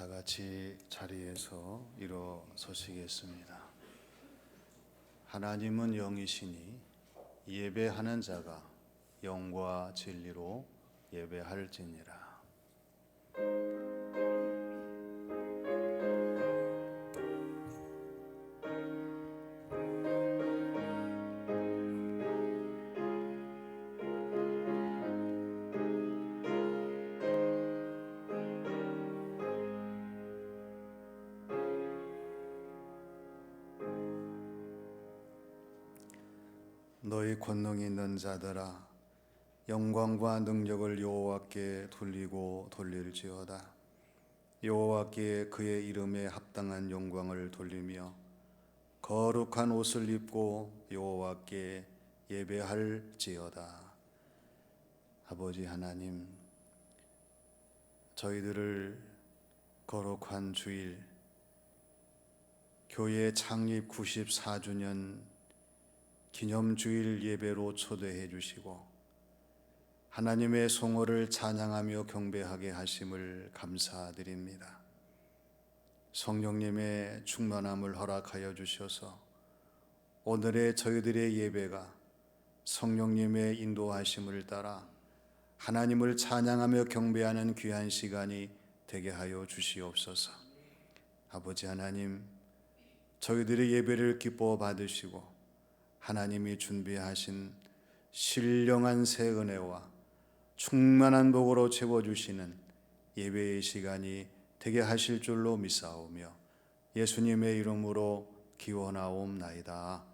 다 같이 자리에서 일어서시겠습니다. 하나님은 영이시니 예배하는 자가 영과 진리로 예배할지니라. 너희 권능 있는 자들아, 영광과 능력을 여호와께 돌리고 돌릴지어다. 여호와께 그의 이름에 합당한 영광을 돌리며 거룩한 옷을 입고 여호와께 예배할지어다. 아버지 하나님, 저희들을 거룩한 주일, 교회 창립 94주년 기념주일 예배로 초대해 주시고 하나님의 성호를 찬양하며 경배하게 하심을 감사드립니다. 성령님의 충만함을 허락하여 주셔서 오늘의 저희들의 예배가 성령님의 인도하심을 따라 하나님을 찬양하며 경배하는 귀한 시간이 되게 하여 주시옵소서. 아버지 하나님, 저희들의 예배를 기뻐 받으시고 하나님이 준비하신 신령한 새 은혜와 충만한 복으로 채워주시는 예배의 시간이 되게 하실 줄로 믿사오며 예수님의 이름으로 기원하옵나이다.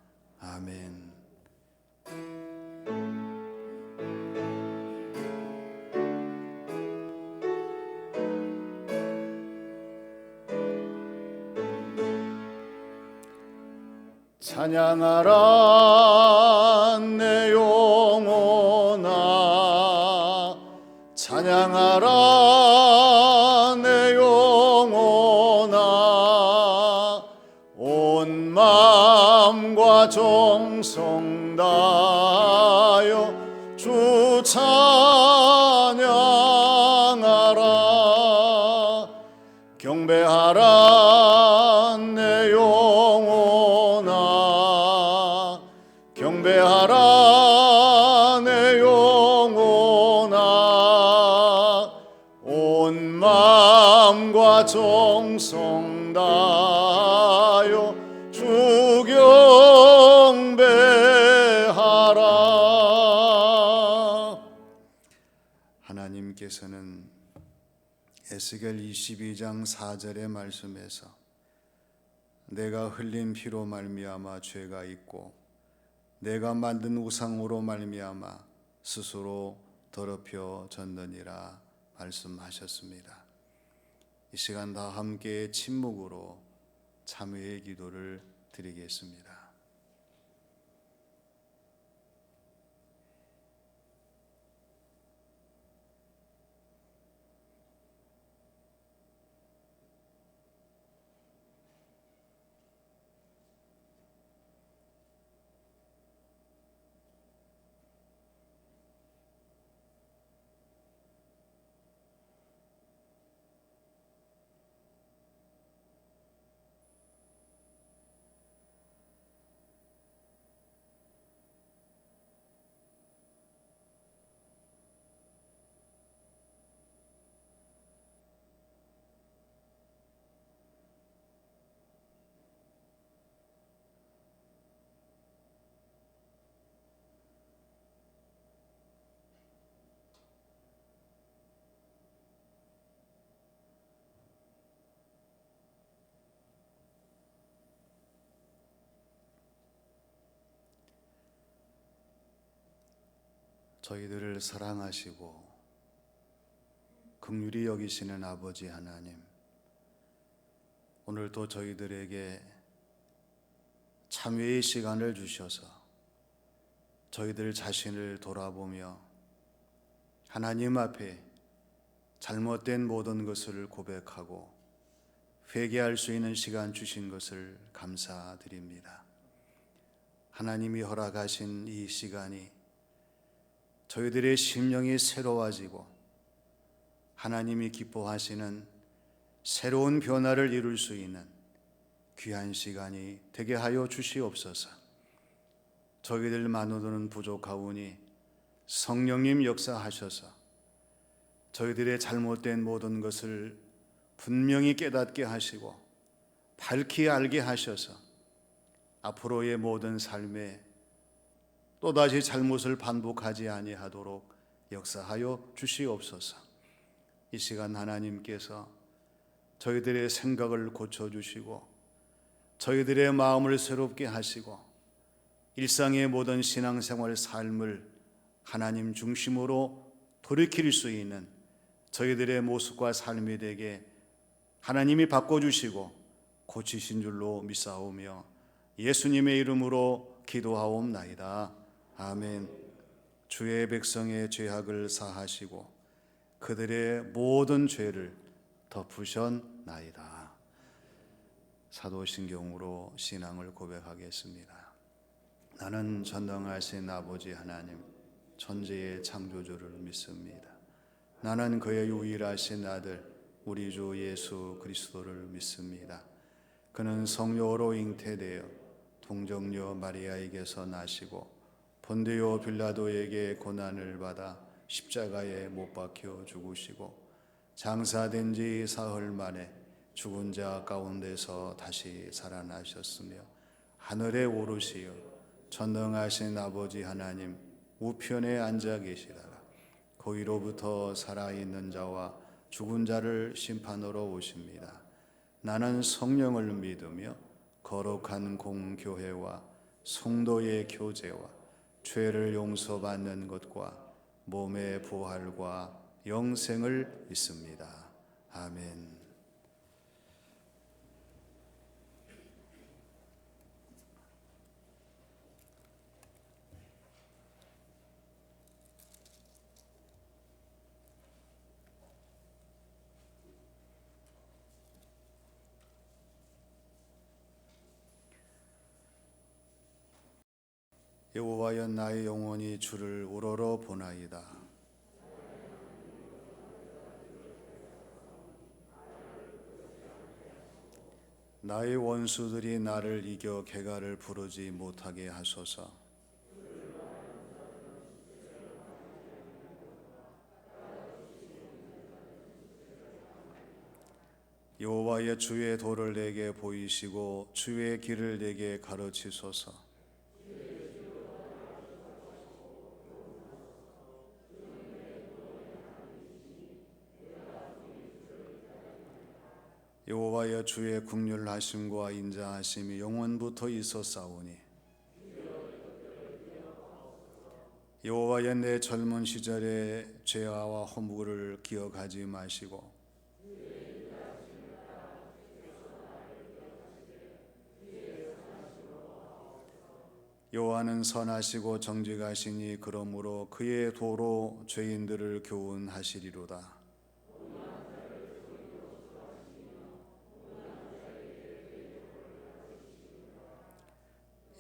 아멘. 찬양하라 내 영혼아, 찬양하라 내 영혼아, 온 마음과 정성 다하여 주 찬양하라. 경배하라 내 영혼아, 경배하라 내 영혼아, 온 마음과 정성 다하여 주 경배하라. 하나님께서는 에스겔 22장 4절의 말씀에서 내가 흘린 피로 말미암아 죄가 있고 내가 만든 우상으로 말미암아 스스로 더럽혀졌느니라 말씀하셨습니다. 이 시간 다 함께 침묵으로 참회의 기도를 드리겠습니다. 저희들을 사랑하시고 긍휼히 여기시는 아버지 하나님, 오늘도 저희들에게 참회의 시간을 주셔서 저희들 자신을 돌아보며 하나님 앞에 잘못된 모든 것을 고백하고 회개할 수 있는 시간 주신 것을 감사드립니다. 하나님이 허락하신 이 시간이 저희들의 심령이 새로워지고 하나님이 기뻐하시는 새로운 변화를 이룰 수 있는 귀한 시간이 되게 하여 주시옵소서. 저희들만으로는 부족하오니 성령님 역사하셔서 저희들의 잘못된 모든 것을 분명히 깨닫게 하시고 밝히 알게 하셔서 앞으로의 모든 삶에 또다시 잘못을 반복하지 아니하도록 역사하여 주시옵소서. 이 시간 하나님께서 저희들의 생각을 고쳐주시고 저희들의 마음을 새롭게 하시고 일상의 모든 신앙생활 삶을 하나님 중심으로 돌이킬 수 있는 저희들의 모습과 삶이 되게 하나님이 바꿔주시고 고치신 줄로 믿사오며 예수님의 이름으로 기도하옵나이다. 아멘. 주의 백성의 죄악을 사하시고 그들의 모든 죄를 덮으셨나이다. 사도신경으로 신앙을 고백하겠습니다. 나는 전능하신 아버지 하나님 천지의 창조주를 믿습니다. 나는 그의 유일하신 아들 우리 주 예수 그리스도를 믿습니다. 그는 성령으로 잉태되어 동정녀 마리아에게서 나시고 본디오 빌라도에게 고난을 받아 십자가에 못 박혀 죽으시고 장사된 지 사흘 만에 죽은 자 가운데서 다시 살아나셨으며 하늘에 오르시어 전능하신 아버지 하나님 우편에 앉아 계시다가 거기로부터 살아있는 자와 죽은 자를 심판하러 오십니다. 나는 성령을 믿으며 거룩한 공교회와 성도의 교제와 죄를 용서받는 것과 몸의 부활과 영생을 믿습니다. 아멘. 여호와여 나의 영혼이 주를 우러러 보나이다. 나의 원수들이 나를 이겨 개가를 부르지 못하게 하소서. 여호와여 주의 도를 내게 보이시고 주의 길을 내게 가르치소서. 여호와여 주의 긍휼하심과 인자하심이 영원부터 있었사오니 여호와여 내 젊은 시절의 죄와 허물을 기억하지 마시고 여호와는 선하시고 정직하시니 그러므로 그의 도로 죄인들을 교훈하시리로다.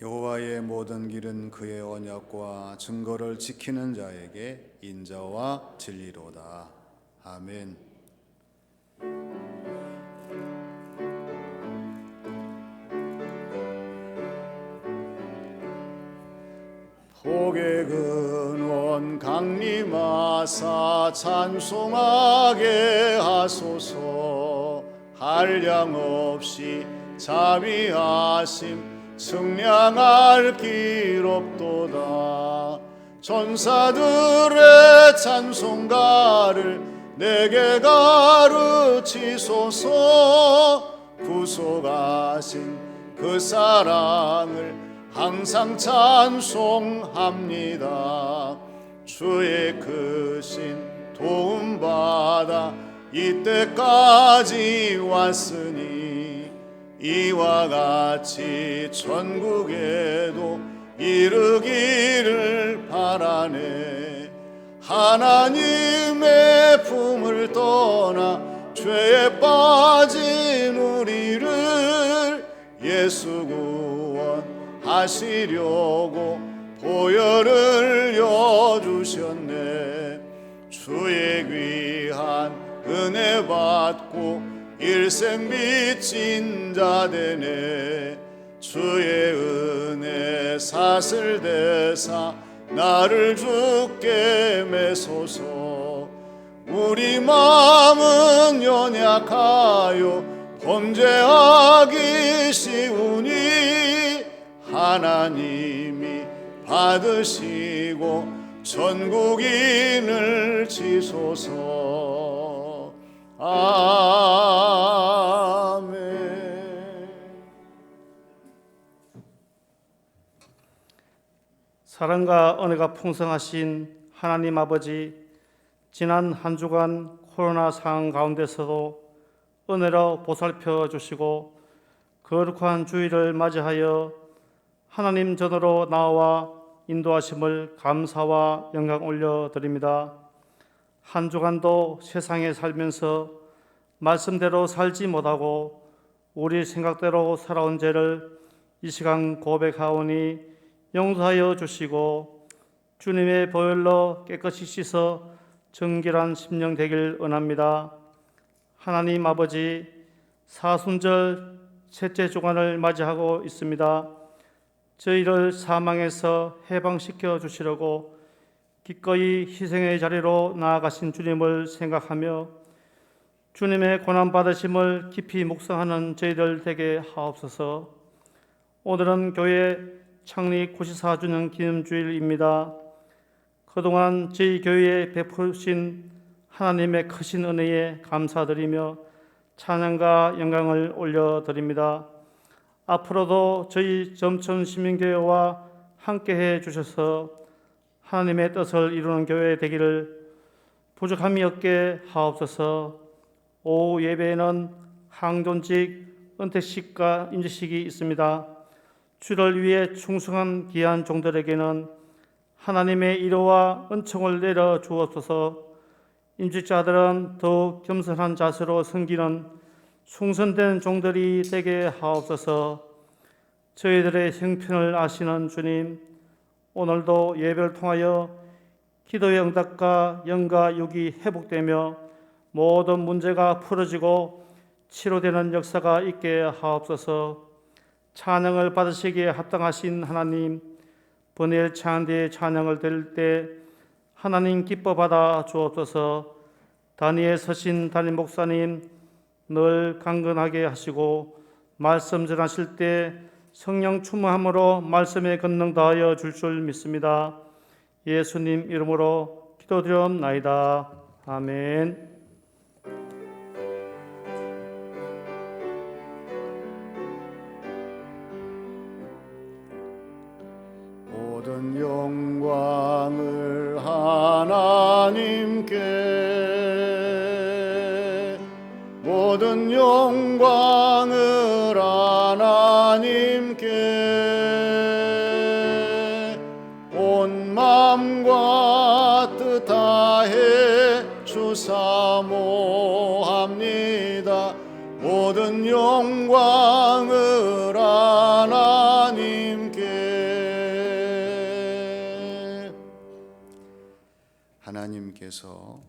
여호와의 모든 길은 그의 언약과 증거를 지키는 자에게 인자와 진리로다. 아멘. 복의 근원 강림하사 찬송하게 하소서. 한량없이 자비하심 승량할 길 없도다. 전사들의 찬송가를 내게 가르치소서. 구속하신 그 사랑을 항상 찬송합니다. 주의 크신 도움받아 이때까지 왔으니 이와 같이 천국에도 이르기를 바라네. 하나님의 품을 떠나 죄에 빠진 우리를 예수 구원하시려고 보혈을 여주셨네. 주의 귀한 은혜 받고 일생 빚진 자 되네. 주의 은혜 사슬 대사 나를 주께 매소서. 우리 마음은 연약하여 범죄하기 쉬우니 하나님이 받으시고 전국인을 지소서. 아멘. 사랑과 은혜가 풍성하신 하나님 아버지, 지난 한 주간 코로나 상황 가운데서도 은혜로 보살펴 주시고 거룩한 주일을 맞이하여 하나님 전으로 나와 인도하심을 감사와 영광 올려드립니다. 한 주간도 세상에 살면서 말씀대로 살지 못하고 우리 생각대로 살아온 죄를 이 시간 고백하오니 용서하여 주시고 주님의 보혈로 깨끗이 씻어 정결한 심령 되길 원합니다. 하나님 아버지, 사순절 셋째 주간을 맞이하고 있습니다. 저희를 사망에서 해방시켜 주시려고 기꺼이 희생의 자리로 나아가신 주님을 생각하며 주님의 고난받으심을 깊이 묵상하는 저희들 되게 하옵소서. 오늘은 교회 창립 94주년 기념주일입니다. 그동안 저희 교회에 베푸신 하나님의 크신 은혜에 감사드리며 찬양과 영광을 올려드립니다. 앞으로도 저희 점천시민교회와 함께해 주셔서 하나님의 뜻을 이루는 교회 되기를 부족함이 없게 하옵소서. 오후 예배에는 항존직 은퇴식과 임직식이 있습니다. 주를 위해 충성한 귀한 종들에게는 하나님의 위로와 은총을 내려 주옵소서. 임직자들은 더욱 겸손한 자세로 섬기는 충성된 종들이 되게 하옵소서. 저희들의 형편을 아시는 주님, 오늘도 예배를 통하여 기도의 응답과 영과 육이 회복되며 모든 문제가 풀어지고 치료되는 역사가 있게 하옵소서. 찬양을 받으시기에 합당하신 하나님, 번외 찬양대의 찬양을 드릴 때 하나님 기뻐 받아 주옵소서. 단위에 서신 담임 목사님 늘 강건하게 하시고 말씀 전하실 때 성령 충만함으로 말씀에 권능 다하여 줄 믿습니다. 예수님 이름으로 기도드리옵나이다. 아멘. 모든 영광을 하나님께, 모든 영광을 하나님께, 온 마음과 뜻 다해 주사모합니다. 모든 영광을 하나님께. 하나님께서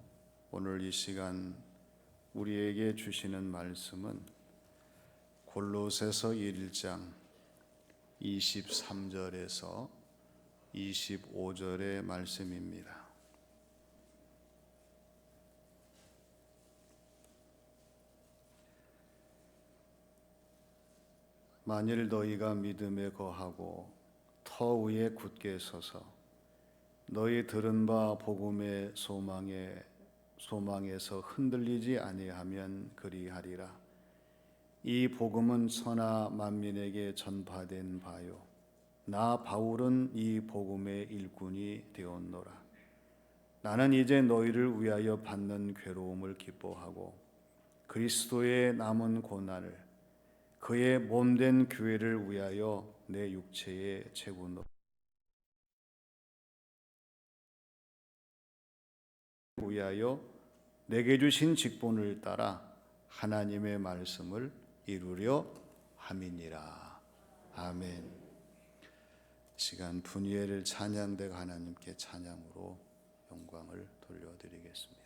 오늘 이 시간 우리에게 주시는 말씀은 골로새서 1장 23절에서 25절의 말씀입니다. 만일 너희가 믿음에 거하고 터 위에 굳게 서서 너희 들은 바 복음의 소망에서 흔들리지 아니하면 그리하리라. 이 복음은 천하 만민에게 전파된 바요, 나 바울은 이 복음의 일꾼이 되었노라. 나는 이제 너희를 위하여 받는 괴로움을 기뻐하고 그리스도의 남은 고난을 그의 몸된 교회를 위하여 내 육체에 채우노라. 위하여 내게 주신 직분을 따라 하나님의 말씀을 이루려 함이니라. 아멘. 시간 분이엘을 찬양대가 하나님께 찬양으로 영광을 돌려드리겠습니다.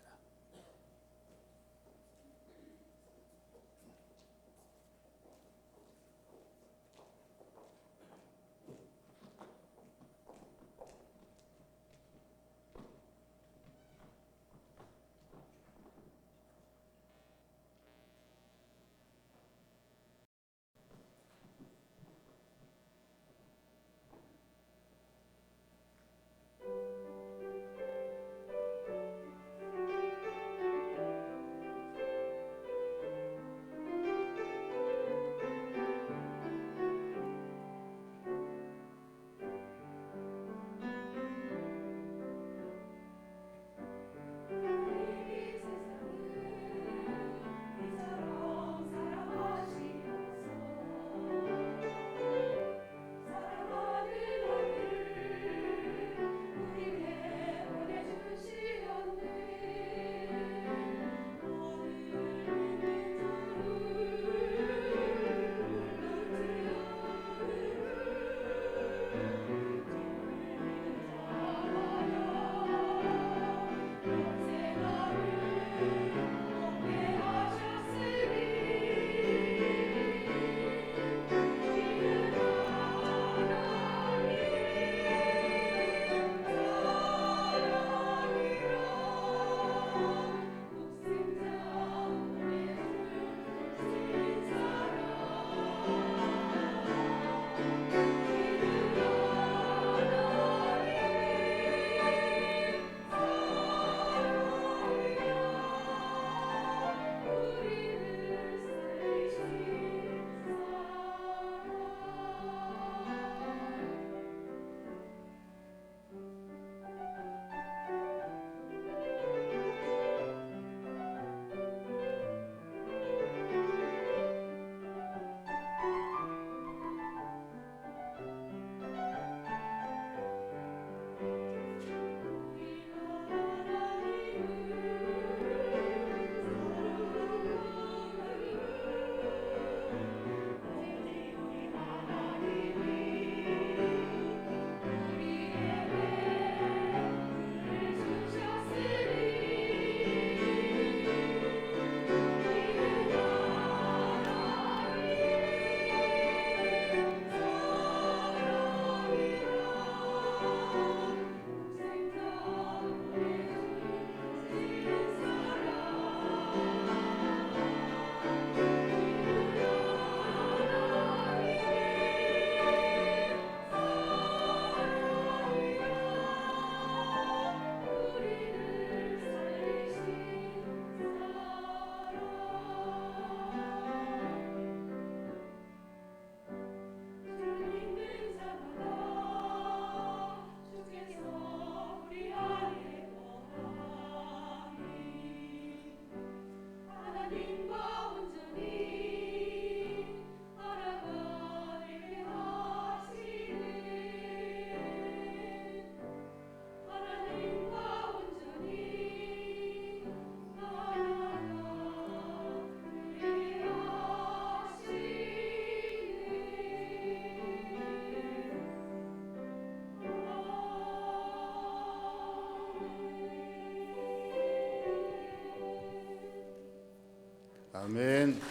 아멘.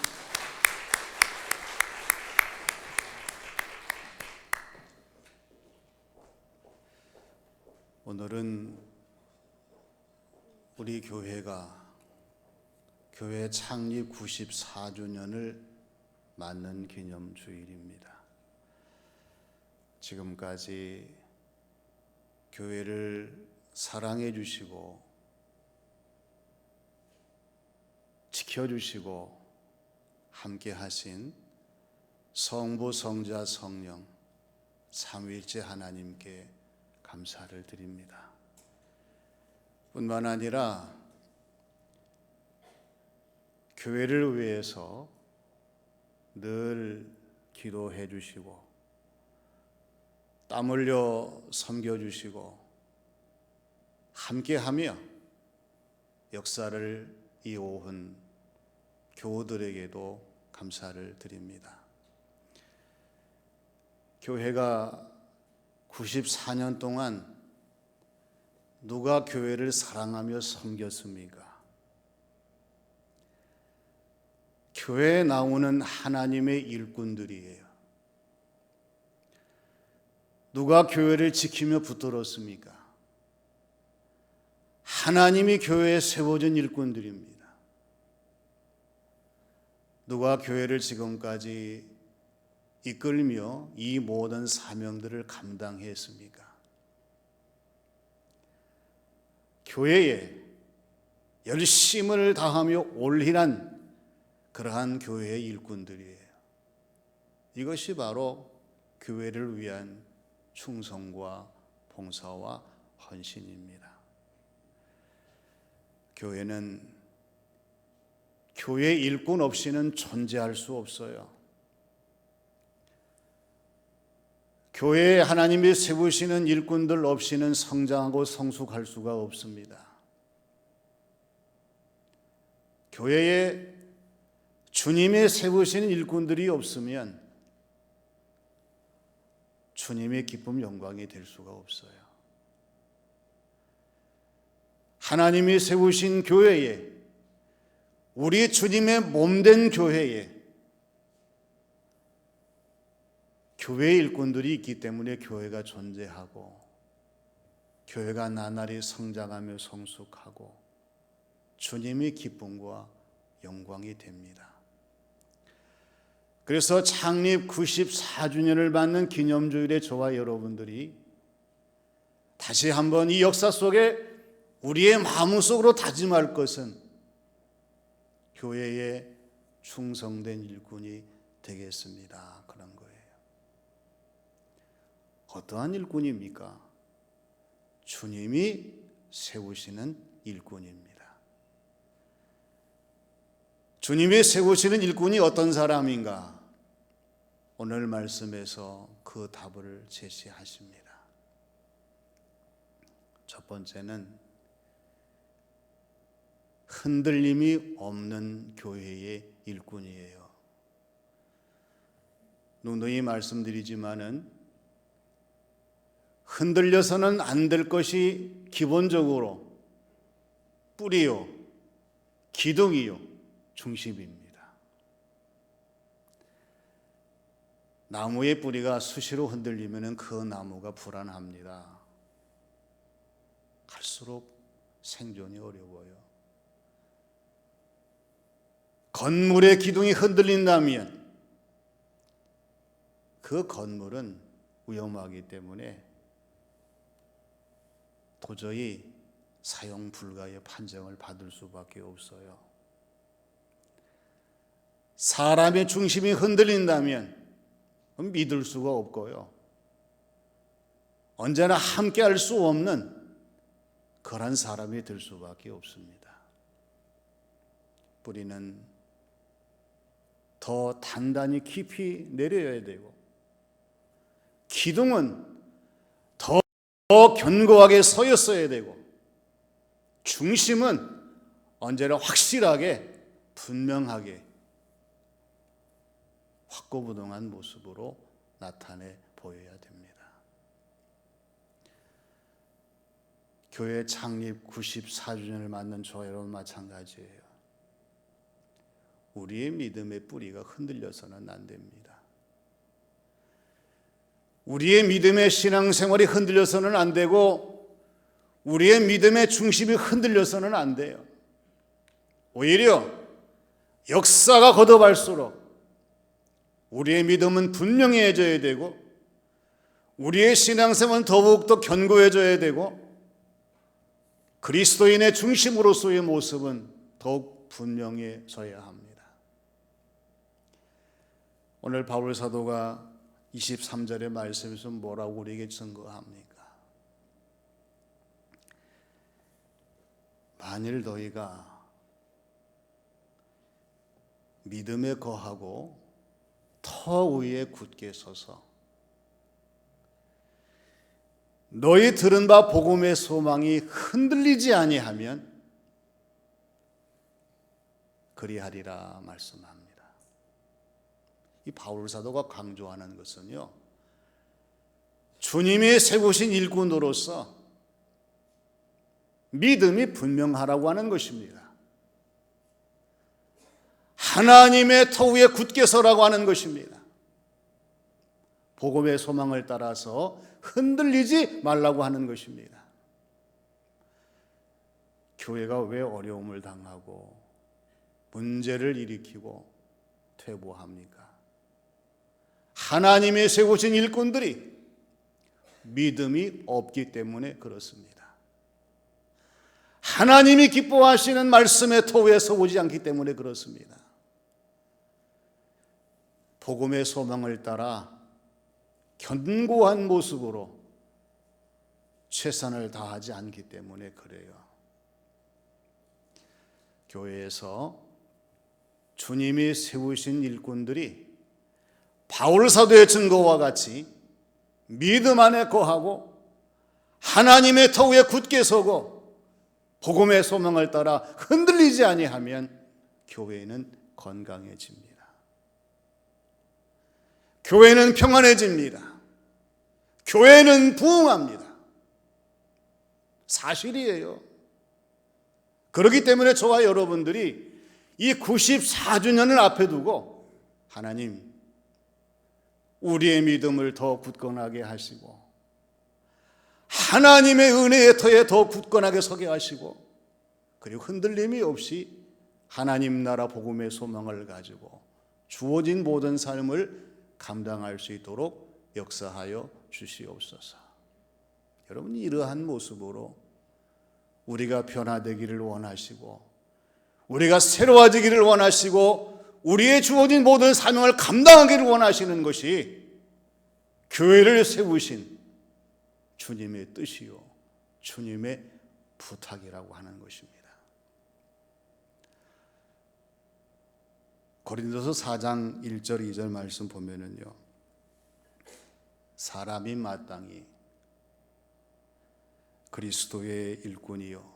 오늘은 우리 교회가 교회 창립 94주년을 맞는 기념 주일입니다. 지금까지 교회를 사랑해 주시고 지켜주시고 함께 하신 성부, 성자, 성령 삼위일체 하나님께 감사를 드립니다. 뿐만 아니라 교회를 위해서 늘 기도해 주시고 땀 흘려 섬겨 주시고 함께하며 역사를 이어온 교우들에게도 감사를 드립니다. 교회가 94년 동안 누가 교회를 사랑하며 섬겼습니까? 교회에 나오는 하나님의 일꾼들이에요. 누가 교회를 지키며 붙들었습니까? 하나님이 교회에 세워진 일꾼들입니다. 누가 교회를 지금까지 이끌며 이 모든 사명들을 감당했습니까? 교회에 열심을 다하며 올인한 그러한 교회의 일꾼들이에요. 이것이 바로 교회를 위한 충성과 봉사와 헌신입니다. 교회는 교회 일꾼 없이는 존재할 수 없어요. 교회에 하나님이 세우시는 일꾼들 없이는 성장하고 성숙할 수가 없습니다. 교회에 주님의 세우시는 일꾼들이 없으면 주님의 기쁨 영광이 될 수가 없어요. 하나님이 세우신 교회에, 우리 주님의 몸된 교회에 교회 일꾼들이 있기 때문에 교회가 존재하고 교회가 나날이 성장하며 성숙하고 주님의 기쁨과 영광이 됩니다. 그래서 창립 94주년을 맞는 기념주일에 저와 여러분들이 다시 한번 이 역사 속에 우리의 마음속으로 다짐할 것은 교회에 충성된 일꾼이 되겠습니다. 그런 거예요. 어떠한 일꾼입니까? 주님이 세우시는 일꾼입니다. 주님이 세우시는 일꾼이 어떤 사람인가? 오늘 말씀에서 그 답을 제시하십니다. 첫 번째는 흔들림이 없는 교회의 일꾼이에요. 누누이 말씀드리지만은 흔들려서는 안 될 것이 기본적으로 뿌리요, 기둥이요, 중심입니다. 나무의 뿌리가 수시로 흔들리면 그 나무가 불안합니다. 갈수록 생존이 어려워요. 건물의 기둥이 흔들린다면 그 건물은 위험하기 때문에 도저히 사용 불가의 판정을 받을 수밖에 없어요. 사람의 중심이 흔들린다면 믿을 수가 없고요. 언제나 함께 할 수 없는 그런 사람이 될 수밖에 없습니다. 뿌리는 더 단단히 깊이 내려야 되고 기둥은 더 견고하게 서 있어야 되고 중심은 언제나 확실하게 분명하게 확고부동한 모습으로 나타내 보여야 됩니다. 교회 창립 94주년을 맞는 저와 여러분 마찬가지예요. 우리의 믿음의 뿌리가 흔들려서는 안 됩니다. 우리의 믿음의 신앙생활이 흔들려서는 안 되고 우리의 믿음의 중심이 흔들려서는 안 돼요. 오히려 역사가 거듭할수록 우리의 믿음은 분명해져야 되고 우리의 신앙생활은 더욱더 견고해져야 되고 그리스도인의 중심으로서의 모습은 더욱 분명해져야 합니다. 오늘 바울 사도가 23절의 말씀에서 뭐라고 우리에게 증거합니까? 만일 너희가 믿음에 거하고 터 위에 굳게 서서 너희 들은 바 복음의 소망이 흔들리지 아니하면 그리하리라 말씀합니다. 이 바울 사도가 강조하는 것은요, 주님이 세우신 일꾼으로서 믿음이 분명하라고 하는 것입니다. 하나님의 터 위에 굳게 서라고 하는 것입니다. 복음의 소망을 따라서 흔들리지 말라고 하는 것입니다. 교회가 왜 어려움을 당하고 문제를 일으키고 퇴보합니까? 하나님의 세우신 일꾼들이 믿음이 없기 때문에 그렇습니다. 하나님이 기뻐하시는 말씀의 터 위에 서오지 않기 때문에 그렇습니다. 복음의 소망을 따라 견고한 모습으로 최선을 다하지 않기 때문에 그래요. 교회에서 주님이 세우신 일꾼들이 바울 사도의 증거와 같이 믿음 안에 거하고 하나님의 터 위에 굳게 서고 복음의 소망을 따라 흔들리지 아니하면 교회는 건강해집니다. 교회는 평안해집니다. 교회는 부흥합니다. 사실이에요. 그렇기 때문에 저와 여러분들이 이 94주년을 앞에 두고 하나님, 우리의 믿음을 더 굳건하게 하시고 하나님의 은혜의 터에 더 굳건하게 서게 하시고 그리고 흔들림이 없이 하나님 나라 복음의 소망을 가지고 주어진 모든 삶을 감당할 수 있도록 역사하여 주시옵소서. 여러분, 이러한 모습으로 우리가 변화되기를 원하시고 우리가 새로워지기를 원하시고 우리의 주어진 모든 사명을 감당하기를 원하시는 것이 교회를 세우신 주님의 뜻이요 주님의 부탁이라고 하는 것입니다. 고린도서 4장 1절 2절 말씀 보면은요, 사람이 마땅히 그리스도의 일꾼이요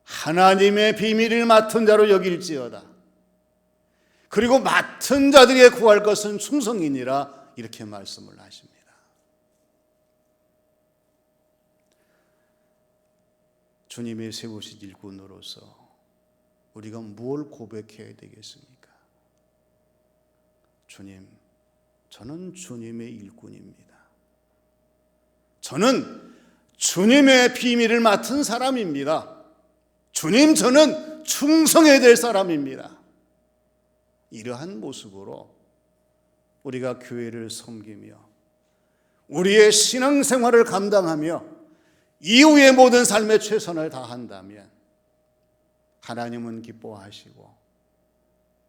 하나님의 비밀을 맡은 자로 여길지어다. 그리고 맡은 자들에게 구할 것은 충성이니라, 이렇게 말씀을 하십니다. 주님의 세우신 일꾼으로서 우리가 무엇을 고백해야 되겠습니까? 주님, 저는 주님의 일꾼입니다. 저는 주님의 비밀을 맡은 사람입니다. 주님, 저는 충성해야 될 사람입니다. 이러한 모습으로 우리가 교회를 섬기며 우리의 신앙생활을 감당하며 이후의 모든 삶에 최선을 다한다면 하나님은 기뻐하시고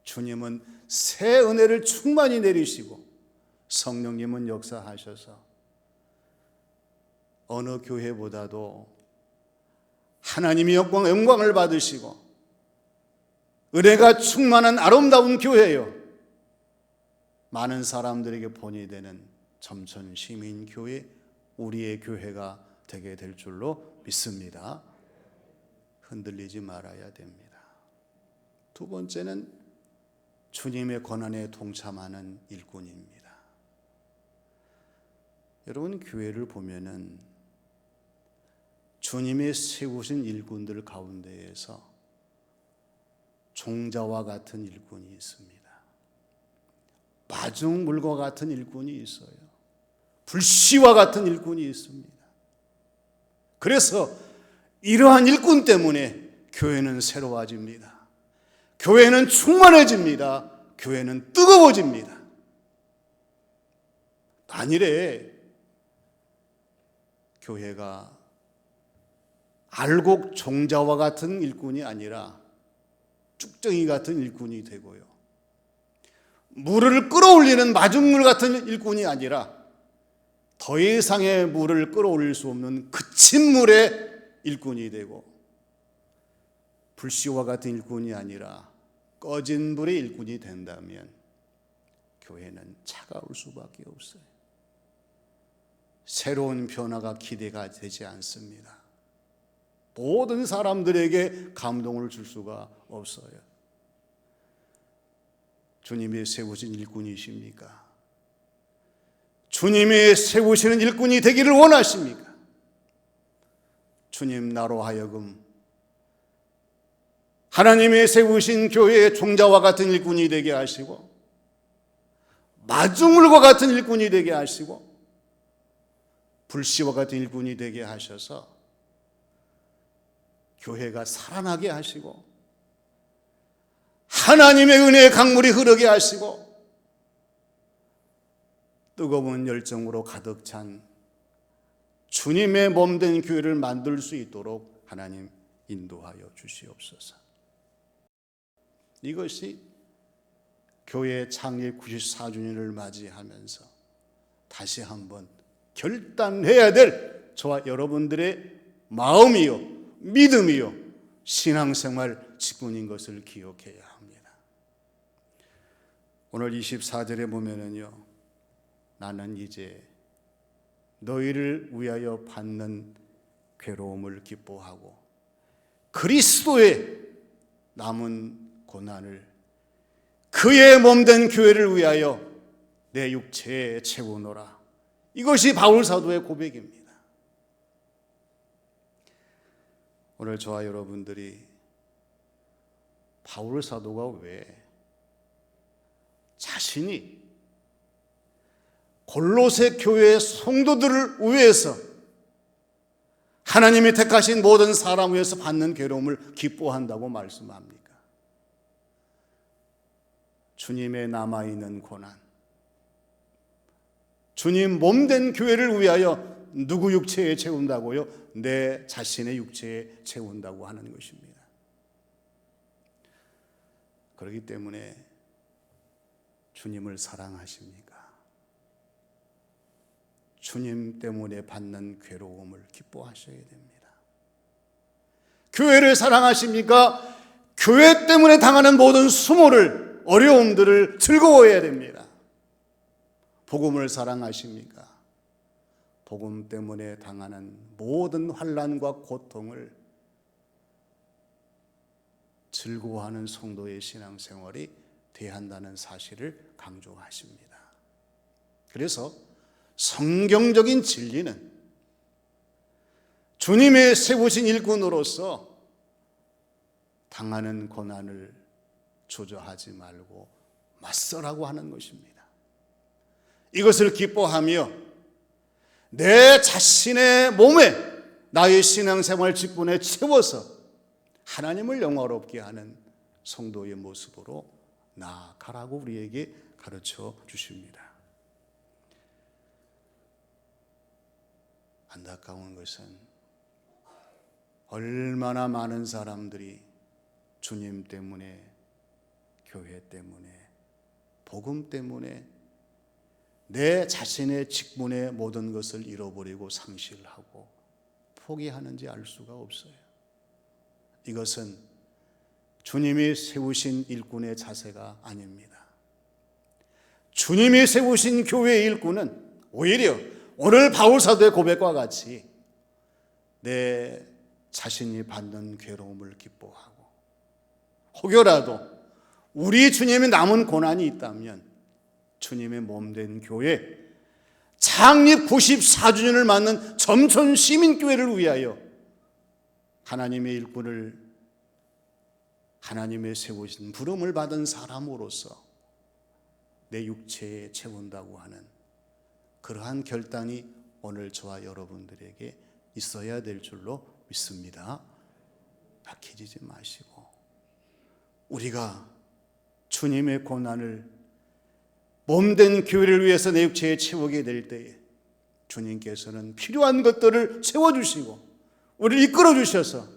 주님은 새 은혜를 충만히 내리시고 성령님은 역사하셔서 어느 교회보다도 하나님이 영광을 받으시고 은혜가 충만한 아름다운 교회요, 많은 사람들에게 본이 되는 점천 시민교회, 우리의 교회가 되게 될 줄로 믿습니다. 흔들리지 말아야 됩니다. 두 번째는 주님의 고난에 동참하는 일꾼입니다. 여러분, 교회를 보면은 주님의 세우신 일꾼들 가운데에서 종자와 같은 일꾼이 있습니다. 마중물과 같은 일꾼이 있어요. 불씨와 같은 일꾼이 있습니다. 그래서 이러한 일꾼 때문에 교회는 새로워집니다. 교회는 충만해집니다. 교회는 뜨거워집니다. 만일에 교회가 알곡 종자와 같은 일꾼이 아니라 쭉정이 같은 일꾼이 되고요, 물을 끌어올리는 마중물 같은 일꾼이 아니라 더 이상의 물을 끌어올릴 수 없는 그친 물의 일꾼이 되고, 불씨와 같은 일꾼이 아니라 꺼진 불의 일꾼이 된다면 교회는 차가울 수밖에 없어요. 새로운 변화가 기대가 되지 않습니다. 모든 사람들에게 감동을 줄 수가 없어요. 주님이 세우신 일꾼이십니까? 주님이 세우시는 일꾼이 되기를 원하십니까? 주님 나로 하여금 하나님이 세우신 교회의 종자와 같은 일꾼이 되게 하시고, 마중물과 같은 일꾼이 되게 하시고, 불씨와 같은 일꾼이 되게 하셔서 교회가 살아나게 하시고, 하나님의 은혜의 강물이 흐르게 하시고, 뜨거운 열정으로 가득 찬 주님의 몸된 교회를 만들 수 있도록 하나님 인도하여 주시옵소서. 이것이 교회 창립 94주년을 맞이하면서 다시 한번 결단해야 될 저와 여러분들의 마음이요, 믿음이요, 신앙생활 직분인 것을 기억해야 합니다. 오늘 24절에 보면은요, 나는 이제 너희를 위하여 받는 괴로움을 기뻐하고 그리스도의 남은 고난을 그의 몸된 교회를 위하여 내 육체에 채우노라. 이것이 바울 사도의 고백입니다. 오늘 저와 여러분들이 바울 사도가 왜 자신이 골로새 교회의 성도들을 위해서, 하나님이 택하신 모든 사람 위해서 받는 괴로움을 기뻐한다고 말씀합니까? 주님의 남아있는 고난, 주님 몸된 교회를 위하여 누구 육체에 채운다고요? 내 자신의 육체에 채운다고 하는 것입니다. 그렇기 때문에 주님을 사랑하십니까? 주님 때문에 받는 괴로움을 기뻐하셔야 됩니다. 교회를 사랑하십니까? 교회 때문에 당하는 모든 수모를, 어려움들을 즐거워해야 됩니다. 복음을 사랑하십니까? 복음 때문에 당하는 모든 환난과 고통을 즐거워하는 성도의 신앙생활이 돼야 한다는 사실을 강조하십니다. 그래서 성경적인 진리는 주님의 세우신 일꾼으로서 당하는 고난을 주저하지 말고 맞서라고 하는 것입니다. 이것을 기뻐하며 내 자신의 몸에 나의 신앙생활 직분에 채워서 하나님을 영화롭게 하는 성도의 모습으로 나아가라고 우리에게 가르쳐 주십니다. 안타까운 것은 얼마나 많은 사람들이 주님 때문에, 교회 때문에, 복음 때문에 내 자신의 직분의 모든 것을 잃어버리고 상실하고 포기하는지 알 수가 없어요. 이것은 주님이 세우신 일꾼의 자세가 아닙니다. 주님이 세우신 교회의 일꾼은 오히려 오늘 바울 사도의 고백과 같이 내 자신이 받는 괴로움을 기뻐하고, 혹여라도 우리 주님의 남은 고난이 있다면 주님의 몸된 교회 창립 94주년을 맞는 점촌 시민교회를 위하여 하나님의 일꾼을 하나님의 세우신 부름을 받은 사람으로서 내 육체에 채운다고 하는 그러한 결단이 오늘 저와 여러분들에게 있어야 될 줄로 믿습니다. 약해지지 마시고 우리가 주님의 고난을 몸된 교회를 위해서 내 육체에 채우게 될 때에 주님께서는 필요한 것들을 채워주시고 우리를 이끌어주셔서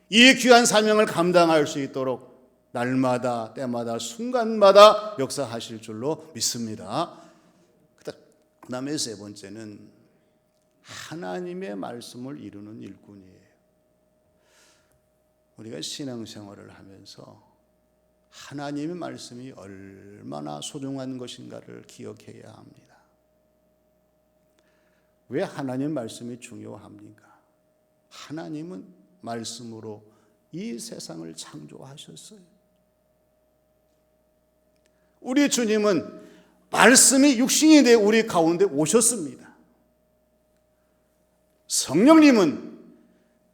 이 귀한 사명을 감당할 수 있도록 날마다 때마다 순간마다 역사하실 줄로 믿습니다. 그 다음에 세 번째는 하나님의 말씀을 이루는 일꾼이에요. 우리가 신앙생활을 하면서 하나님의 말씀이 얼마나 소중한 것인가를 기억해야 합니다. 왜 하나님 말씀이 중요합니까? 하나님은 말씀으로 이 세상을 창조하셨어요. 우리 주님은 말씀이 육신이 되어 우리 가운데 오셨습니다. 성령님은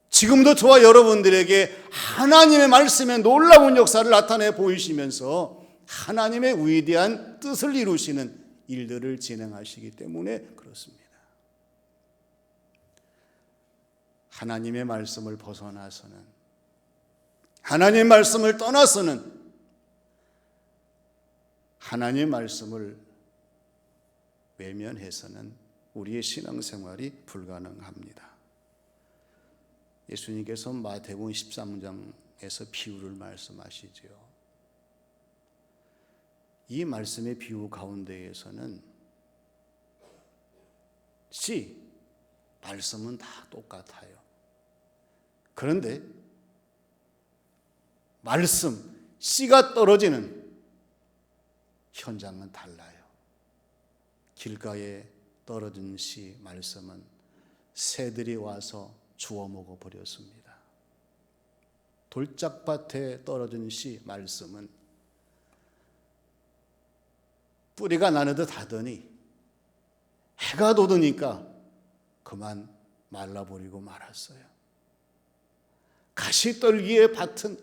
지금도 저와 여러분들에게 하나님의 말씀의 놀라운 역사를 나타내 보이시면서 하나님의 위대한 뜻을 이루시는 일들을 진행하시기 때문에 그렇습니다. 하나님의 말씀을 벗어나서는, 하나님의 말씀을 떠나서는 하나님의 말씀을 외면해서는 우리의 신앙생활이 불가능합니다. 예수님께서 마태복음 13장에서 비유를 말씀하시죠. 이 말씀의 비유 가운데에서는 말씀은 다 똑같아요. 그런데 씨가 떨어지는 현장은 달라요. 길가에 떨어진 말씀은 새들이 와서 주워 먹어 버렸습니다. 돌짝밭에 떨어진 말씀은 뿌리가 나는 듯 하더니 해가 돋으니까 그만 말라버리고 말았어요. 가시떨기의 밭은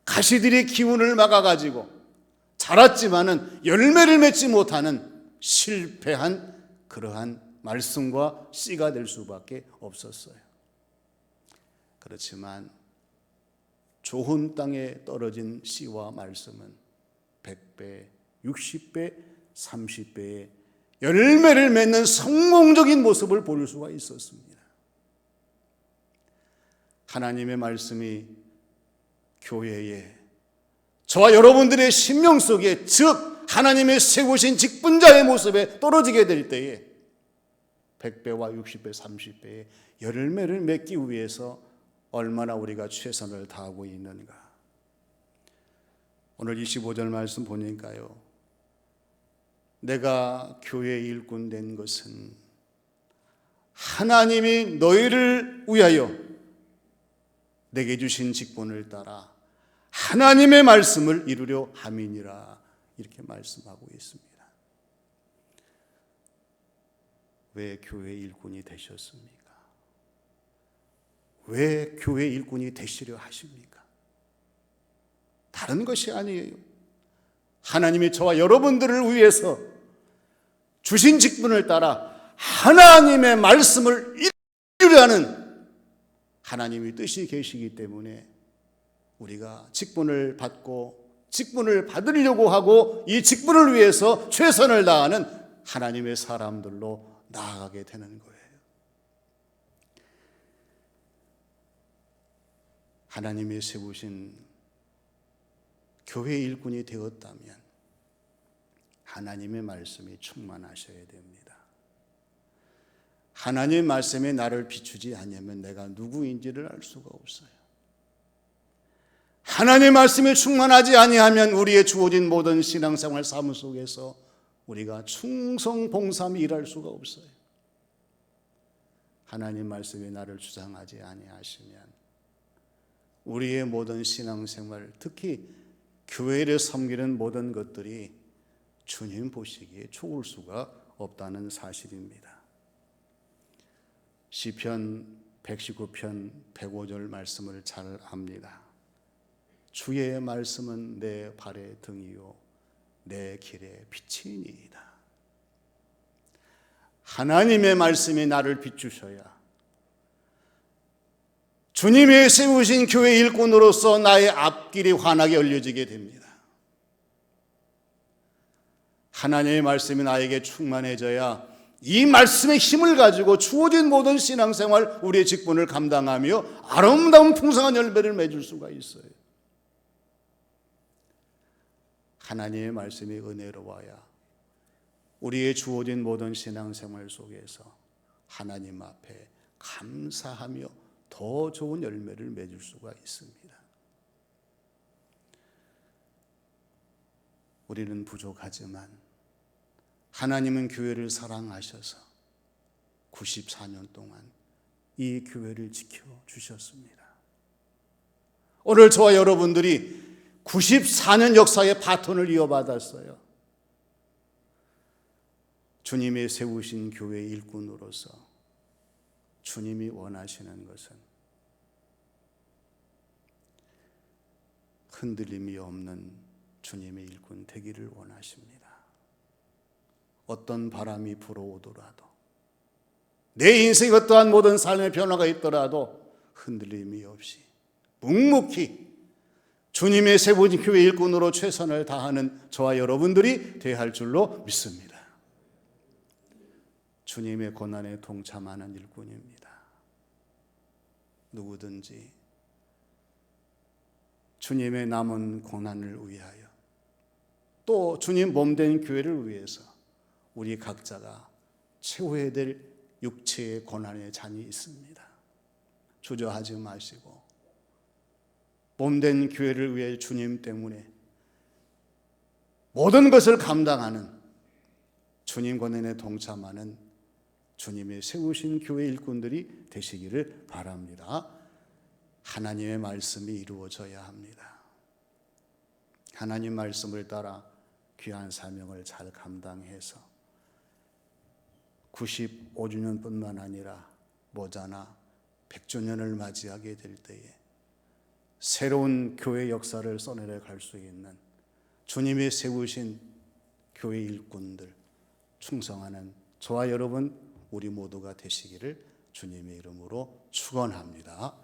가시들이 기운을 막아가지고 자랐지만은 열매를 맺지 못하는 실패한 그러한 말씀과 씨가 될 수밖에 없었어요. 그렇지만 좋은 땅에 떨어진 씨와 말씀은 100배, 60배, 30배의 열매를 맺는 성공적인 모습을 볼 수가 있었습니다. 하나님의 말씀이 교회에 저와 여러분들의 심령 속에, 즉 하나님의 세우신 직분자의 모습에 떨어지게 될 때에 100배와 60배, 30배의 열매를 맺기 위해서 얼마나 우리가 최선을 다하고 있는가. 오늘 25절 말씀 보니까요, 내가 교회의 일꾼 된 것은 하나님이 너희를 위하여 내게 주신 직분을 따라 하나님의 말씀을 이루려 함이니라, 이렇게 말씀하고 있습니다. 왜 교회 일꾼이 되셨습니까? 왜 교회 일꾼이 되시려 하십니까? 다른 것이 아니에요. 하나님이 저와 여러분들을 위해서 주신 직분을 따라 하나님의 말씀을 이루려는 하나님의 뜻이 계시기 때문에 우리가 직분을 받고 직분을 받으려고 하고 이 직분을 위해서 최선을 다하는 하나님의 사람들로 나아가게 되는 거예요. 하나님이 세우신 교회 일꾼이 되었다면 하나님의 말씀이 충만하셔야 됩니다. 하나님의 말씀이 나를 비추지 않으면 내가 누구인지를 알 수가 없어요. 하나님의 말씀이 충만하지 아니하면 우리의 주어진 모든 신앙생활 삶 속에서 우리가 충성봉삼히 일할 수가 없어요. 하나님 말씀이 나를 주장하지 아니하시면 우리의 모든 신앙생활, 특히 교회를 섬기는 모든 것들이 주님 보시기에 좋을 수가 없다는 사실입니다. 시편 119편 105절 말씀을 잘 압니다. 주의 말씀은 내 발의 등이요 내 길의 빛이니이다. 하나님의 말씀이 나를 비추셔야 주님이 세우신 교회 일꾼으로서 나의 앞길이 환하게 열려지게 됩니다. 하나님의 말씀이 나에게 충만해져야 이 말씀의 힘을 가지고 주어진 모든 신앙생활, 우리의 직분을 감당하며 아름다운 풍성한 열매를 맺을 수가 있어요. 하나님의 말씀이 은혜로워야 우리의 주어진 모든 신앙생활 속에서 하나님 앞에 감사하며 더 좋은 열매를 맺을 수가 있습니다. 우리는 부족하지만 하나님은 교회를 사랑하셔서 94년 동안 이 교회를 지켜주셨습니다. 오늘 저와 여러분들이 94년 역사의 바톤을 이어받았어요. 주님이 세우신 교회 일꾼으로서 주님이 원하시는 것은 흔들림이 없는 주님의 일꾼 되기를 원하십니다. 어떤 바람이 불어오더라도 내 인생에 어떠한 모든 삶의 변화가 있더라도 흔들림이 없이 묵묵히 주님의 세우신 교회 일꾼으로 최선을 다하는 저와 여러분들이 되어야 할 줄로 믿습니다. 주님의 고난에 동참하는 일꾼입니다. 누구든지 주님의 남은 고난을 위하여 또 주님 몸된 교회를 위해서 우리 각자가 채워야 될 육체의 고난의 잔이 있습니다. 주저하지 마시고 몸된 교회를 위해 주님 때문에 모든 것을 감당하는 주님 고난에 동참하는 주님의 세우신 교회 일꾼들이 되시기를 바랍니다. 하나님의 말씀이 이루어져야 합니다. 하나님 말씀을 따라 귀한 사명을 잘 감당해서 95주년뿐만 아니라 모자나 100주년을 맞이하게 될 때에 새로운 교회 역사를 써내려 갈 수 있는 주님이 세우신 교회 일꾼들 충성하는 저와 여러분 우리 모두가 되시기를 주님의 이름으로 축원합니다.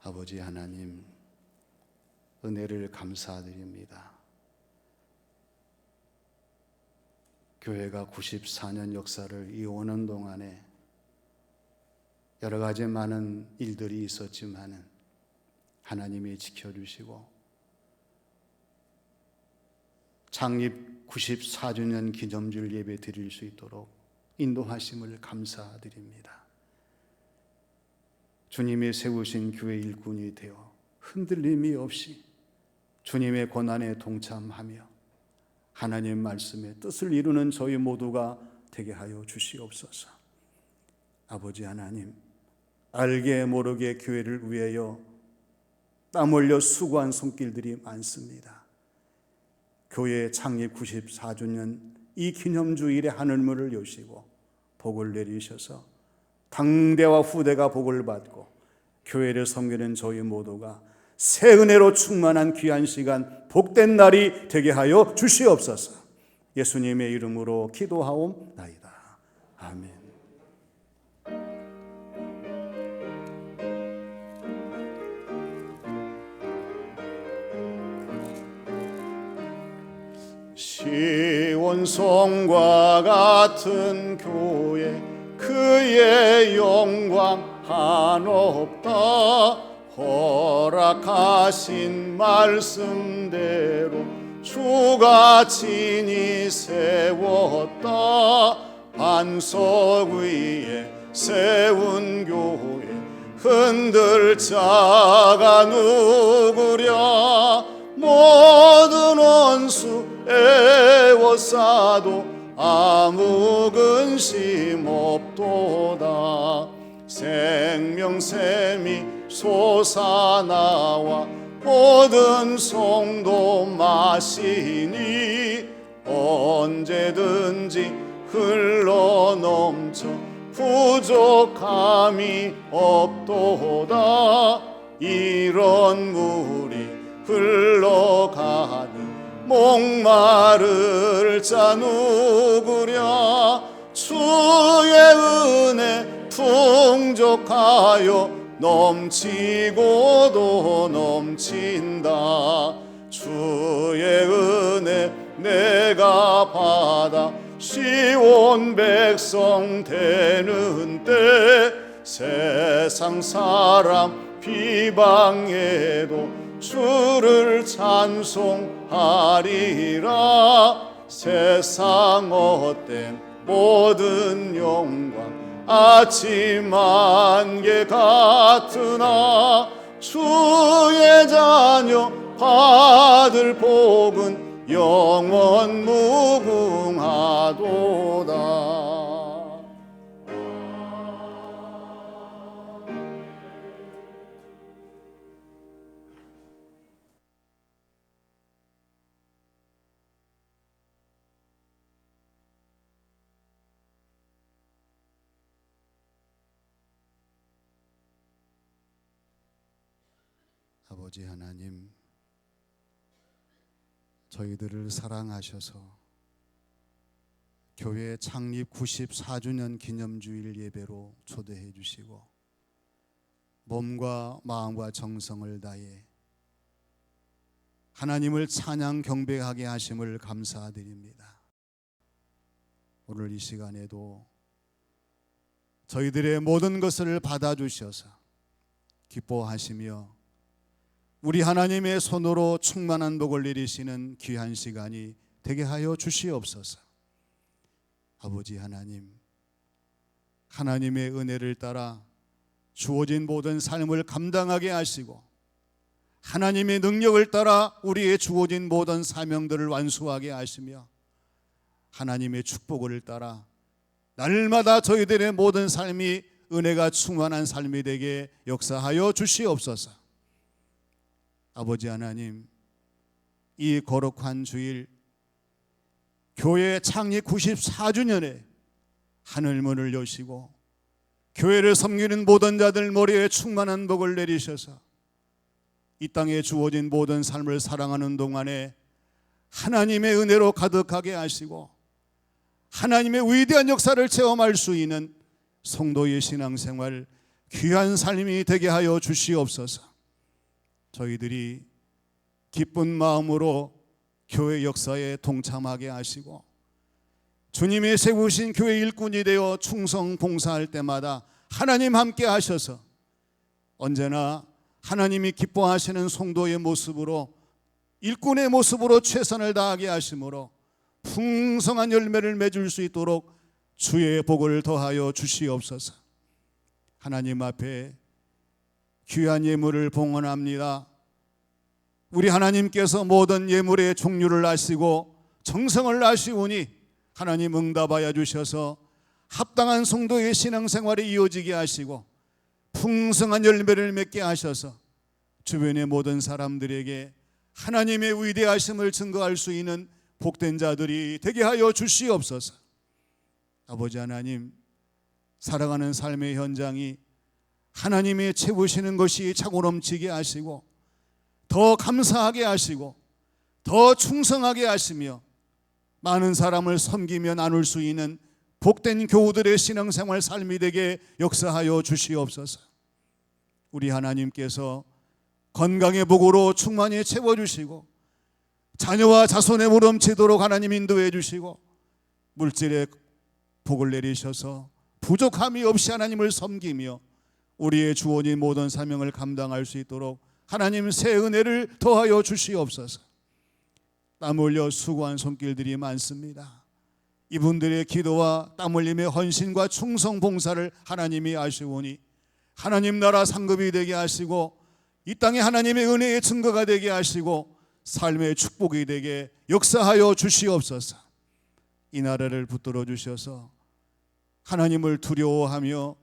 아버지 하나님, 은혜를 감사드립니다. 교회가 94년 역사를 이어오는 동안에 여러 가지 많은 일들이 있었지만은 하나님이 지켜주시고 창립 94주년 기념주일 예배 드릴 수 있도록 인도하심을 감사드립니다. 주님이 세우신 교회 일꾼이 되어 흔들림이 없이 주님의 고난에 동참하며 하나님 말씀의 뜻을 이루는 저희 모두가 되게 하여 주시옵소서. 아버지 하나님, 알게 모르게 교회를 위하여 땀 흘려 수고한 손길들이 많습니다. 교회 창립 94주년 이 기념주일에 하늘문을 여시고 복을 내리셔서 당대와 후대가 복을 받고 교회를 섬기는 저희 모두가 새 은혜로 충만한 귀한 시간 복된 날이 되게 하여 주시옵소서. 예수님의 이름으로 기도하옵나이다. 아멘. 시온성과 같은 교회 그의 영광 한없다. 허락하신 말씀대로 주가 친히 세웠다. 반석 위에 세운 교회 흔들 자가 누구랴. 모든 원수 애워싸도 아무 근심 없도다. 생명샘이 솟아나와 모든 성도 마시니 언제든지 흘러넘쳐 부족함이 없도다. 이런 물이 흘러가니 목마를 자 누구랴. 주의 은혜 풍족하여 넘치고도 넘친다. 주의 은혜 내가 받아 시온 백성 되는 때 세상 사람 비방해도 주를 찬송하리라. 세상 헛된 모든 영광 아침 안개 같으나 주의 자녀 받을 복은 영원 무궁하도다. 아버지 하나님, 저희들을 사랑하셔서 교회 창립 94주년 기념주일 예배로 초대해 주시고 몸과 마음과 정성을 다해 하나님을 찬양 경배하게 하심을 감사드립니다. 오늘 이 시간에도 저희들의 모든 것을 받아주셔서 기뻐하시며 우리 하나님의 손으로 충만한 복을 내리시는 귀한 시간이 되게 하여 주시옵소서. 아버지 하나님, 하나님의 은혜를 따라 주어진 모든 삶을 감당하게 하시고 하나님의 능력을 따라 우리의 주어진 모든 사명들을 완수하게 하시며 하나님의 축복을 따라 날마다 저희들의 모든 삶이 은혜가 충만한 삶이 되게 역사하여 주시옵소서. 아버지 하나님, 이 거룩한 주일 교회 창립 94주년에 하늘문을 여시고 교회를 섬기는 모든 자들 머리에 충만한 복을 내리셔서 이 땅에 주어진 모든 삶을 살아가는 동안에 하나님의 은혜로 가득하게 하시고 하나님의 위대한 역사를 체험할 수 있는 성도의 신앙생활 귀한 삶이 되게 하여 주시옵소서. 저희들이 기쁜 마음으로 교회 역사에 동참하게 하시고 주님이 세우신 교회 일꾼이 되어 충성 봉사할 때마다 하나님 함께 하셔서 언제나 하나님이 기뻐하시는 성도의 모습으로 일꾼의 모습으로 최선을 다하게 하심으로 풍성한 열매를 맺을 수 있도록 주의 복을 더하여 주시옵소서. 하나님 앞에 귀한 예물을 봉헌합니다. 우리 하나님께서 모든 예물의 종류를 아시고 정성을 아시오니 하나님 응답하여 주셔서 합당한 성도의 신앙생활이 이어지게 하시고 풍성한 열매를 맺게 하셔서 주변의 모든 사람들에게 하나님의 위대하심을 증거할 수 있는 복된 자들이 되게 하여 주시옵소서. 아버지 하나님, 살아가는 삶의 현장이 하나님이 채우시는 것이 차고 넘치게 하시고 더 감사하게 하시고 더 충성하게 하시며 많은 사람을 섬기며 나눌 수 있는 복된 교우들의 신앙생활 삶이 되게 역사하여 주시옵소서. 우리 하나님께서 건강의 복으로 충만히 채워주시고 자녀와 자손의 무넘치도록 하나님 인도해 주시고 물질의 복을 내리셔서 부족함이 없이 하나님을 섬기며 우리의 주어진 모든 사명을 감당할 수 있도록 하나님 새 은혜를 더하여 주시옵소서. 땀 흘려 수고한 손길들이 많습니다. 이분들의 기도와 땀 흘림의 헌신과 충성 봉사를 하나님이 아시오니 하나님 나라 상급이 되게 하시고 이 땅에 하나님의 은혜의 증거가 되게 하시고 삶의 축복이 되게 역사하여 주시옵소서. 이 나라를 붙들어 주셔서 하나님을 두려워하며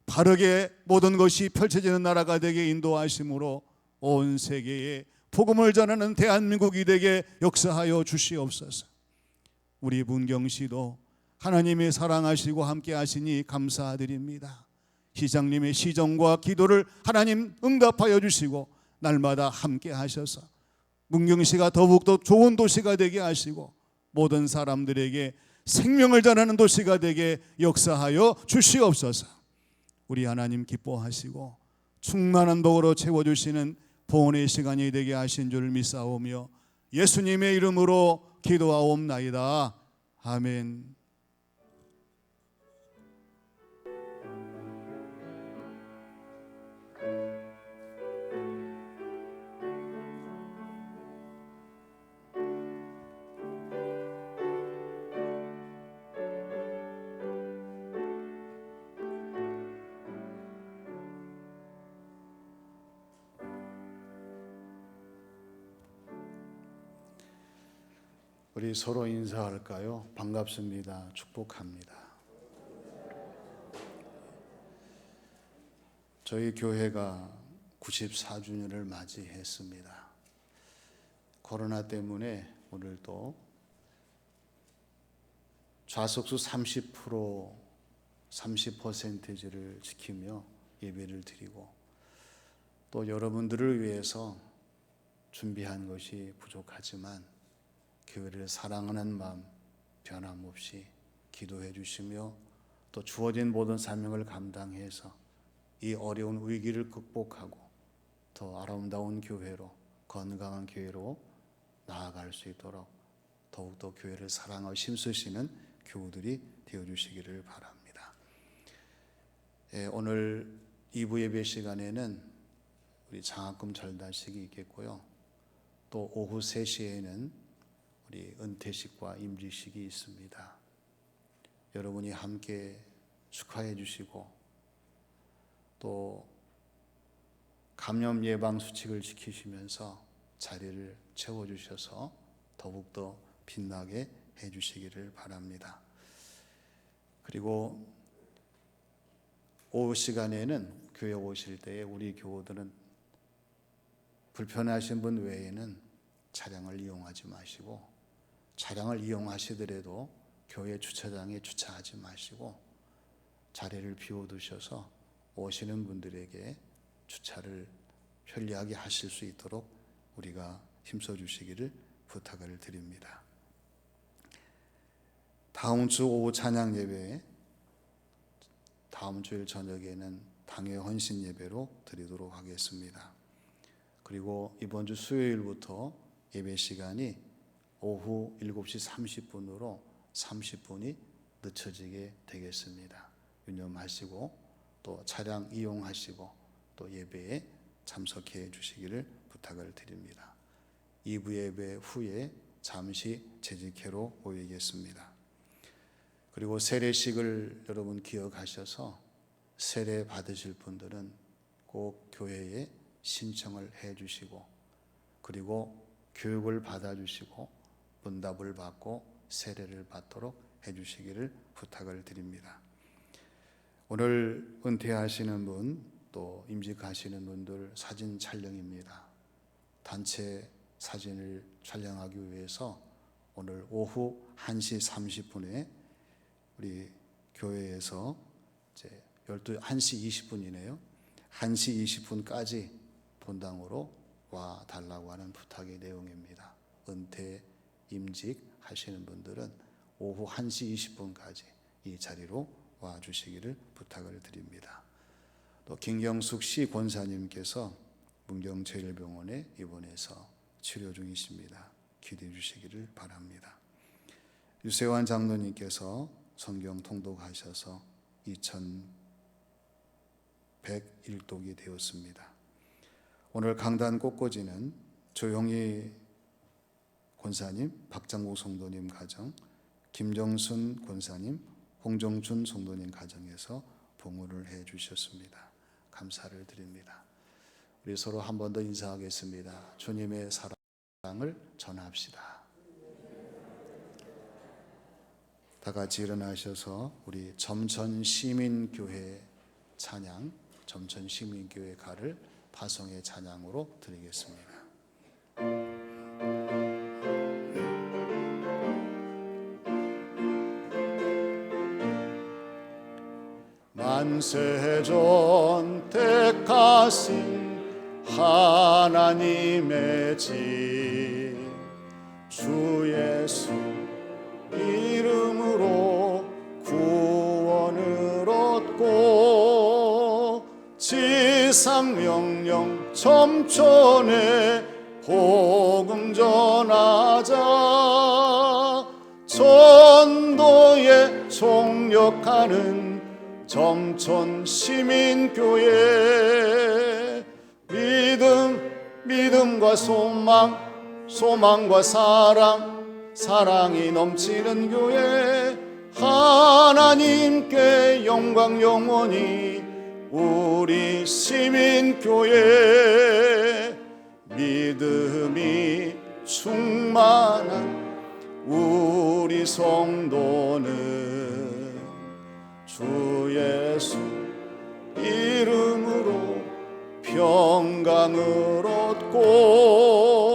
바르게 모든 것이 펼쳐지는 나라가 되게 인도하심으로 온 세계에 복음을 전하는 대한민국이 되게 역사하여 주시옵소서. 우리 문경시도 하나님이 사랑하시고 함께 하시니 감사드립니다. 시장님의 시정과 기도를 하나님 응답하여 주시고 날마다 함께 하셔서 문경시가 더욱더 좋은 도시가 되게 하시고 모든 사람들에게 생명을 전하는 도시가 되게 역사하여 주시옵소서. 우리 하나님 기뻐하시고 충만한 복으로 채워주시는 보온의 시간이 되게 하신 줄 믿사오며 예수님의 이름으로 기도하옵나이다. 아멘. 우리 서로 인사할까요? 반갑습니다. 축복합니다. 저희 교회가 94주년을 맞이했습니다. 코로나 때문에 오늘도 좌석수 30%를 지키며 예배를 드리고 또 여러분들을 위해서 준비한 것이 부족하지만 교회를 사랑하는 마음 변함없이 기도해 주시며 또 주어진 모든 사명을 감당해서 이 어려운 위기를 극복하고 더 아름다운 교회로 건강한 교회로 나아갈 수 있도록 더욱더 교회를 사랑하고 힘쓰시는 교우들이 되어주시기를 바랍니다. 오늘 2부 예배 시간에는 우리 장학금 절단식이 있겠고요. 또 오후 3시에는 우리 은퇴식과 임직식이 있습니다. 여러분이 함께 축하해 주시고 또 감염 예방 수칙을 지키시면서 자리를 채워주셔서 더욱더 빛나게 해주시기를 바랍니다. 그리고 오후 시간에는 교회 오실 때에 우리 교우들은 불편하신 분 외에는 차량을 이용하지 마시고 차량을 이용하시더라도 교회 주차장에 주차하지 마시고 자리를 비워두셔서 오시는 분들에게 주차를 편리하게 하실 수 있도록 우리가 힘써 주시기를 부탁을 드립니다. 다음 주 오후 찬양 예배, 다음 주일 저녁에는 당회 헌신 예배로 드리도록 하겠습니다. 그리고 이번 주 수요일부터 예배 시간이 오후 7시 30분으로 30분이 늦춰지게 되겠습니다. 유념하시고 또 차량 이용하시고 또 예배에 참석해 주시기를 부탁을 드립니다. 2부 예배 후에 잠시 재직회로 모이겠습니다. 그리고 세례식을 여러분 기억하셔서 세례 받으실 분들은 꼭 교회에 신청을 해 주시고 그리고 교육을 받아 주시고 문답을 받고 세례를 받도록 해 주시기를 부탁을 드립니다. 오늘 은퇴하시는 분 또 임직하시는 분들 사진 촬영입니다. 단체 사진을 촬영하기 위해서 오늘 오후 1시 30분에 우리 교회에서 이제 1시 20분이네요. 1시 20분까지 본당으로 와 달라고 하는 부탁의 내용입니다. 은퇴, 임직 하시는 분들은 오후 1시 20분까지 이 자리로 와 주시기를 부탁을 드립니다. 또 김경숙 씨 권사님께서 문경제일병원에 입원해서 치료 중이십니다. 기도해 주시기를 바랍니다. 유세환 장로님께서 성경 통독하셔서 2101독이 되었습니다. 오늘 강단 꽃꽂이는 조용희 권사님, 박장국 성도님 가정, 김정순 권사님, 홍정춘 성도님 가정에서 봉헌을 해 주셨습니다. 감사를 드립니다. 우리 서로 한 번 더 인사하겠습니다. 주님의 사랑을 전합시다. 다 같이 일어나셔서 우리 점천시민교회 찬양, 점천시민교회 가를 파송의 찬양으로 드리겠습니다. 창세전 택하신 하나님의 집 주 예수 이름으로 구원을 얻고 지상 명령 점촌에 복음 전하자 전도에 총력하는 점촌 시민교회 믿음과 소망과 사랑이 넘치는 교회 하나님께 영광 영원히 우리 시민교회 믿음이 충만한 우리 성도는 주 예수 이름으로 평강을 얻고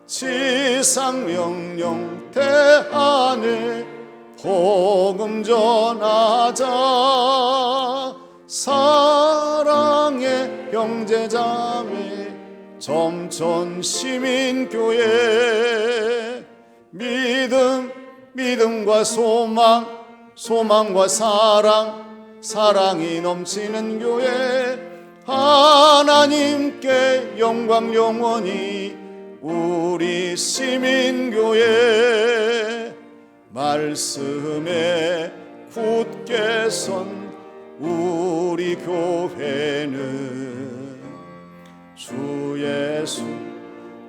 지상 명령 대안에 복음 전하자 사랑의 형제자매 점촌 시민교회 믿음과 소망과 사랑이 넘치는 교회 하나님께 영광 영원히 우리 시민교회 말씀에 굳게 선 우리 교회는 주 예수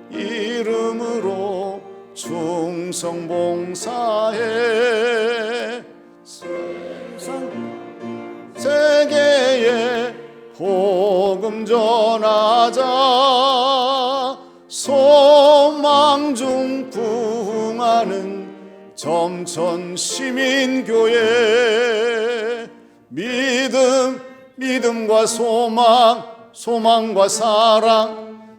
이름으로 충성 봉사해 세계에 복음 전하자 소망 중 부흥하는 점촌 시민교회 믿음과 소망과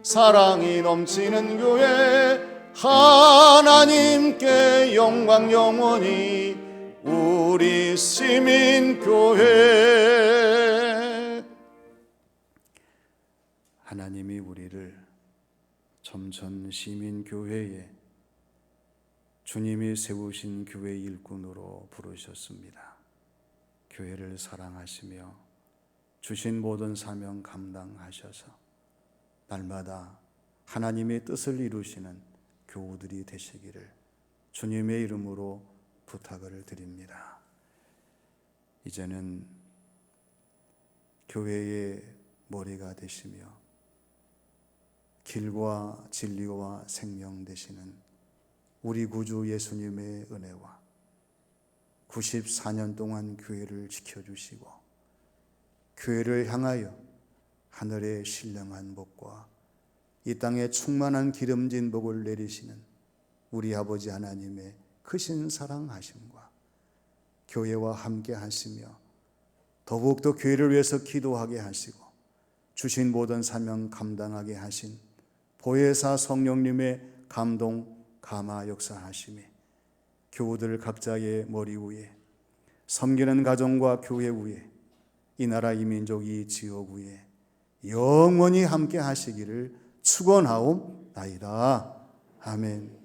사랑이 넘치는 교회 하나님께 영광 영원히 우리 시민교회 하나님이 우리를 점천 시민교회에 주님이 세우신 교회 일꾼으로 부르셨습니다. 교회를 사랑하시며 주신 모든 사명 감당하셔서 날마다 하나님의 뜻을 이루시는 교우들이 되시기를 주님의 이름으로 부탁을 드립니다. 이제는 교회의 머리가 되시며 길과 진리와 생명 되시는 우리 구주 예수님의 은혜와 94년 동안 교회를 지켜주시고 교회를 향하여 하늘의 신령한 복과 이 땅에 충만한 기름진 복을 내리시는 우리 아버지 하나님의 크신 사랑하심과 교회와 함께 하시며 더욱더 교회를 위해서 기도하게 하시고 주신 모든 사명 감당하게 하신 보혜사 성령님의 감동 감화 역사하심에 교우들 각자의 머리 위에 섬기는 가정과 교회 위에 이 나라 이 민족 이 지역 위에 영원히 함께 하시기를 축원하옵나이다. 아멘.